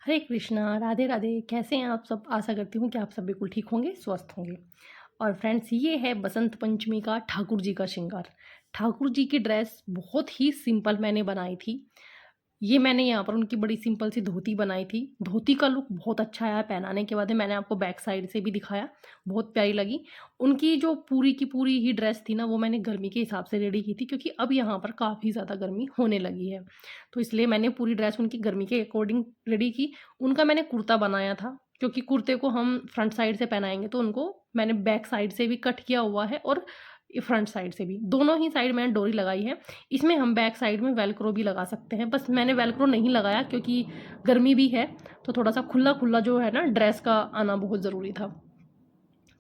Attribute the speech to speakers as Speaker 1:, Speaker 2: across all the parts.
Speaker 1: हरे कृष्णा, राधे राधे। कैसे हैं आप सब? आशा करती हूँ कि आप सब बिल्कुल ठीक होंगे, स्वस्थ होंगे। और फ्रेंड्स, ये है बसंत पंचमी का ठाकुर जी का श्रृंगार। ठाकुर जी की ड्रेस बहुत ही सिंपल मैंने बनाई थी। ये मैंने यहाँ पर उनकी बड़ी सिंपल सी धोती बनाई थी। धोती का लुक बहुत अच्छा आया पहनाने के बाद में। मैंने आपको बैक साइड से भी दिखाया, बहुत प्यारी लगी। उनकी जो पूरी की पूरी ही ड्रेस थी ना, वो मैंने गर्मी के हिसाब से रेडी की थी, क्योंकि अब यहाँ पर काफ़ी ज़्यादा गर्मी होने लगी है। तो इसलिए मैंने पूरी ड्रेस उनकी गर्मी के अकॉर्डिंग रेडी की। उनका मैंने कुर्ता बनाया था, क्योंकि कुर्ते को हम फ्रंट साइड से पहनाएंगे, तो उनको मैंने बैक साइड से भी कट किया हुआ है और फ्रंट साइड से भी, दोनों ही साइड मैंने डोरी लगाई है। इसमें हम बैक साइड में वेलक्रो भी लगा सकते हैं, बस मैंने वेलक्रो नहीं लगाया क्योंकि गर्मी भी है, तो थोड़ा सा खुला खुला जो है ना ड्रेस का आना बहुत ज़रूरी था।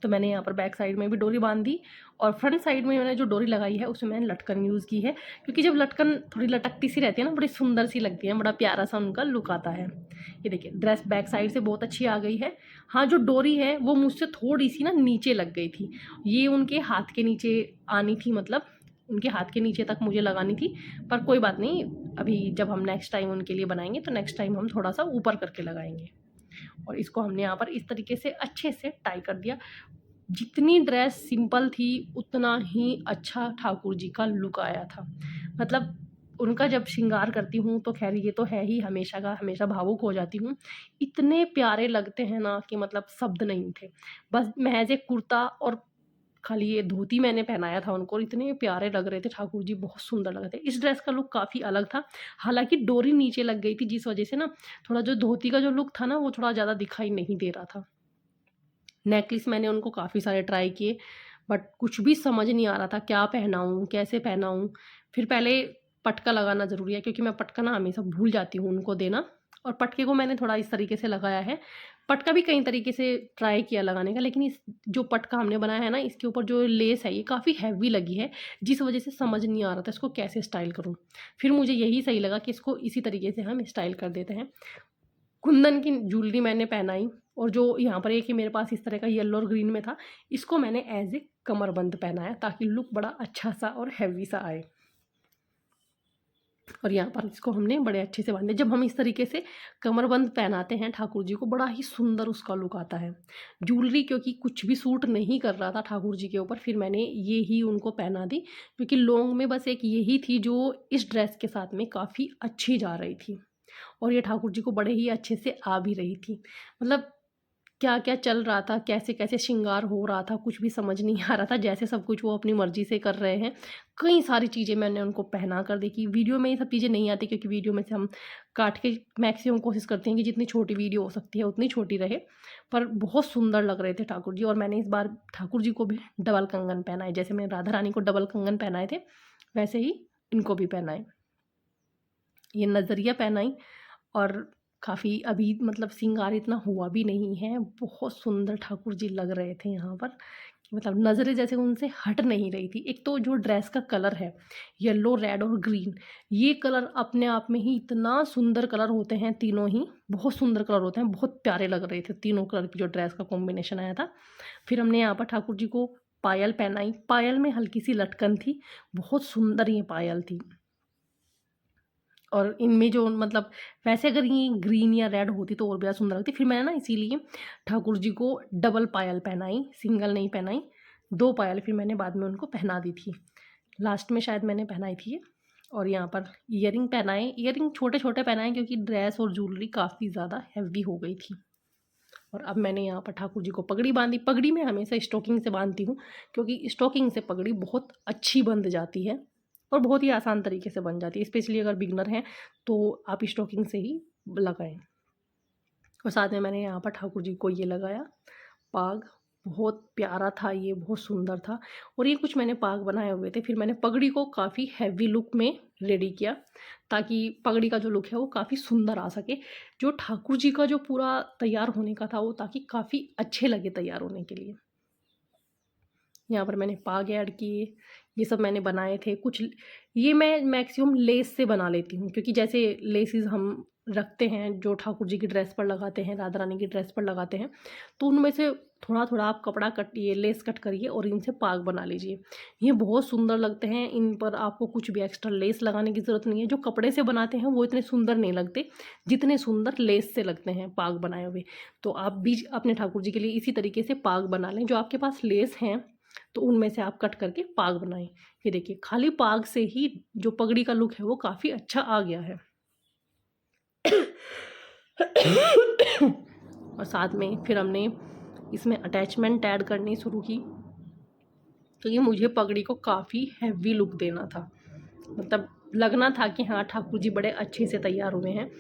Speaker 1: तो मैंने यहाँ पर बैक साइड में भी डोरी बांध दी, और फ्रंट साइड में मैंने जो डोरी लगाई है उसमें मैंने लटकन यूज़ की है, क्योंकि जब लटकन थोड़ी लटकती सी रहती है ना, बड़ी सुंदर सी लगती है, बड़ा प्यारा सा उनका लुक आता है। ये देखिए, ड्रेस बैक साइड से बहुत अच्छी आ गई है। हाँ, जो डोरी है वो मुझसे थोड़ी सी ना नीचे लग गई थी। ये उनके हाथ के नीचे आनी थी, मतलब उनके हाथ के नीचे तक मुझे लगानी थी। पर कोई बात नहीं, अभी जब हम नेक्स्ट टाइम उनके लिए बनाएंगे तो नेक्स्ट टाइम हम थोड़ा सा ऊपर करके लगाएंगे। और इसको हमने यहाँ पर इस तरीके से अच्छे से टाई कर दिया। जितनी ड्रेस सिंपल थी उतना ही अच्छा ठाकुर जी का लुक आया था। मतलब उनका जब श्रृंगार करती हूँ तो खैर ये तो है ही, हमेशा का हमेशा भावुक हो जाती हूँ। इतने प्यारे लगते हैं ना कि मतलब शब्द नहीं थे। बस महज एक कुर्ता और खाली ये धोती मैंने पहनाया था उनको, और इतने प्यारे लग रहे थे ठाकुर जी, बहुत सुंदर लग रहे थे। इस ड्रेस का लुक काफ़ी अलग था। हालाँकि डोरी नीचे लग गई थी, जिस वजह से ना थोड़ा जो धोती का जो लुक था ना, वो थोड़ा ज़्यादा दिखाई नहीं दे रहा था। नेकलेस मैंने उनको काफ़ी सारे ट्राई किए, बट कुछ भी समझ नहीं आ रहा था क्या पहनाऊँ, कैसे पहनाऊँ। फिर पहले पटका लगाना ज़रूरी है, क्योंकि मैं पटका ना हमेशा भूल जाती हूँ उनको देना, और पटके को मैंने थोड़ा इस तरीके से लगाया है। पटका भी कई तरीके से ट्राई किया लगाने का, लेकिन इस जो पटका हमने बनाया है ना, इसके ऊपर जो लेस है ये काफ़ी हैवी लगी है, जिस वजह से समझ नहीं आ रहा था इसको कैसे स्टाइल करूँ। फिर मुझे यही सही लगा कि इसको इसी तरीके से हम स्टाइल कर देते हैं। कुंदन की ज्वेलरी मैंने पहनाई, और जो यहाँ पर एक ही मेरे पास इस तरह का येलो और ग्रीन में था, इसको मैंने एज ए कमरबंद पहनाया, ताकि लुक बड़ा अच्छा सा और हैवी सा आए। और यहाँ पर इसको हमने बड़े अच्छे से बांधे। जब हम इस तरीके से कमरबंद पहनाते हैं ठाकुर जी को, बड़ा ही सुंदर उसका लुक आता है। ज्वेलरी क्योंकि कुछ भी सूट नहीं कर रहा था ठाकुर जी के ऊपर, फिर मैंने ये ही उनको पहना दी, क्योंकि लॉन्ग में बस एक यही थी जो इस ड्रेस के साथ में काफ़ी अच्छी जा रही थी, और ये ठाकुर जी को बड़े ही अच्छे से आ भी रही थी। मतलब क्या क्या चल रहा था, कैसे कैसे श्रृंगार हो रहा था, कुछ भी समझ नहीं आ रहा था। जैसे सब कुछ वो अपनी मर्जी से कर रहे हैं। कई सारी चीज़ें मैंने उनको पहना कर देखी। वीडियो में ये सब चीज़ें नहीं आती, क्योंकि वीडियो में से हम काट के मैक्सिमम कोशिश करते हैं कि जितनी छोटी वीडियो हो सकती है उतनी छोटी रहे। पर बहुत सुंदर लग रहे थे ठाकुर जी, और मैंने इस बार ठाकुर जी को भी डबल कंगन पहनाए। जैसे मैं राधा रानी को डबल कंगन पहनाए थे, वैसे ही इनको भी पहनाए। ये नज़रिया पहनाई, और काफ़ी अभी मतलब श्रृंगार इतना हुआ भी नहीं है, बहुत सुंदर ठाकुर जी लग रहे थे यहाँ पर, कि मतलब नज़रें जैसे उनसे हट नहीं रही थी। एक तो जो ड्रेस का कलर है, येलो, रेड और ग्रीन, ये कलर अपने आप में ही इतना सुंदर कलर होते हैं, तीनों ही बहुत सुंदर कलर होते हैं, बहुत प्यारे लग रहे थे तीनों कलर की जो ड्रेस का कॉम्बिनेशन आया था। फिर हमने यहाँ पर ठाकुर जी को पायल पहनाई। पायल में हल्की सी लटकन थी, बहुत सुंदर ये पायल थी। और इनमें जो मतलब, वैसे अगर ये ग्रीन या रेड होती तो और भी ज़्यादा सुंदर लगती। फिर मैंने ना इसीलिए ठाकुर जी को डबल पायल पहनाई, सिंगल नहीं पहनाई। 2 पायल फिर मैंने बाद में उनको पहना दी थी। लास्ट में शायद मैंने पहनाई थी ये। और यहाँ पर ईयरिंग पहनाए। ईयरिंग छोटे-छोटे पहनाए, क्योंकि ड्रेस और ज्वेलरी काफ़ी ज़्यादा हेवी हो गई थी। और अब मैंने यहाँ पर ठाकुर जी को पगड़ी बाँधी। पगड़ी मैं हमेशा स्टोकिंग से बाँधती हूँ, क्योंकि स्टोकिंग से पगड़ी बहुत अच्छी बंध जाती है, और बहुत ही आसान तरीके से बन जाती है। स्पेशली अगर बिगनर हैं तो आप स्टोकिंग से ही लगाएं। और साथ में मैंने यहाँ पर ठाकुर जी को ये लगाया पाग। बहुत प्यारा था ये, बहुत सुंदर था। और ये कुछ मैंने पाग बनाए हुए थे। फिर मैंने पगड़ी को काफ़ी हैवी लुक में रेडी किया, ताकि पगड़ी का जो लुक है वो काफ़ी सुंदर आ सके। जो ठाकुर जी का जो पूरा तैयार होने का था वो, ताकि काफ़ी अच्छे लगे तैयार होने के लिए। यहाँ पर मैंने पाग ऐड किए, ये सब मैंने बनाए थे। कुछ ये मैं मैक्सिमम लेस से बना लेती हूँ, क्योंकि जैसे लेसेस हम रखते हैं जो ठाकुर जी की ड्रेस पर लगाते हैं, राधा रानी की ड्रेस पर लगाते हैं, तो उनमें से थोड़ा थोड़ा आप कपड़ा कटिए, लेस कट करिए और इनसे पाग बना लीजिए। ये बहुत सुंदर लगते हैं, इन पर आपको कुछ भी एक्स्ट्रा लेस लगाने की ज़रूरत नहीं है। जो कपड़े से बनाते हैं वो इतने सुंदर नहीं लगते जितने सुंदर लेस से लगते हैं पाग बनाए हुए। तो आप भी अपने ठाकुर जी के लिए इसी तरीके से पाग बना लें। जो आपके पास लेस हैं तो उनमें से आप कट करके पाग बनाएं। ये देखिए, खाली पाग से ही जो पगड़ी का लुक है वो काफ़ी अच्छा आ गया है। और साथ में फिर हमने इसमें अटैचमेंट ऐड करनी शुरू की, क्योंकि मुझे पगड़ी को काफ़ी हैवी लुक देना था। मतलब लगना था कि हाँ, ठाकुर जी बड़े अच्छे से तैयार हुए हैं।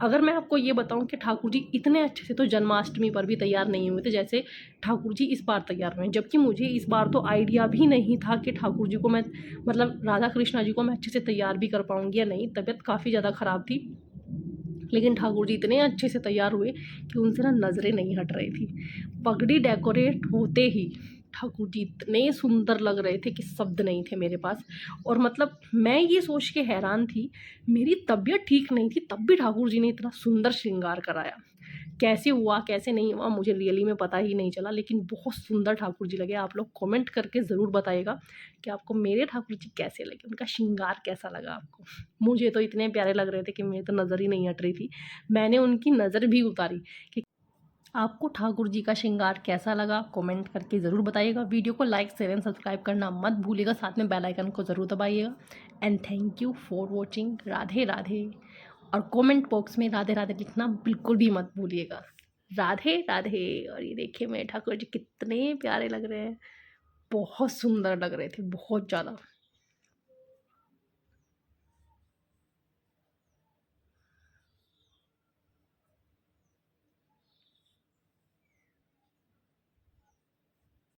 Speaker 1: अगर मैं आपको ये बताऊं कि ठाकुर जी इतने अच्छे से तो जन्माष्टमी पर भी तैयार नहीं हुए थे जैसे ठाकुर जी इस बार तैयार हुए हैं। जबकि मुझे इस बार तो आइडिया भी नहीं था कि ठाकुर जी को मैं, मतलब राधा कृष्णा जी को मैं अच्छे से तैयार भी कर पाऊँगी या नहीं। तबीयत काफ़ी ज़्यादा ख़राब थी, लेकिन ठाकुर जी इतने अच्छे से तैयार हुए कि उनसे ना नज़रें नहीं हट रही थी। पगड़ी डेकोरेट होते ही ठाकुर जी इतने सुंदर लग रहे थे कि शब्द नहीं थे मेरे पास। और मतलब मैं ये सोच के हैरान थी, मेरी तबीयत ठीक नहीं थी तब भी ठाकुर जी ने इतना सुंदर श्रृंगार कराया। कैसे हुआ कैसे नहीं हुआ मुझे रियली में पता ही नहीं चला, लेकिन बहुत सुंदर ठाकुर जी लगे। आप लोग कमेंट करके ज़रूर बताइएगा कि आपको मेरे ठाकुर जी कैसे लगे, उनका श्रृंगार कैसा लगा आपको। मुझे तो इतने प्यारे लग रहे थे कि मेरी तो नज़र ही नहीं हट रही थी। मैंने उनकी नज़र भी उतारी कि आपको ठाकुर जी का श्रृंगार कैसा लगा, कमेंट करके ज़रूर बताइएगा। वीडियो को लाइक शेयर एंड सब्सक्राइब करना मत भूलिएगा, साथ में बेल आइकन को ज़रूर दबाइएगा। And thank you for watching. Radhe Radhe. और कमेंट बॉक्स में राधे राधे लिखना बिल्कुल भी मत भूलिएगा। राधे राधे। और ये देखिए मेरे ठाकुर जी कितने प्यारे लग रहे हैं, बहुत सुंदर लग रहे थे, बहुत ज़्यादा।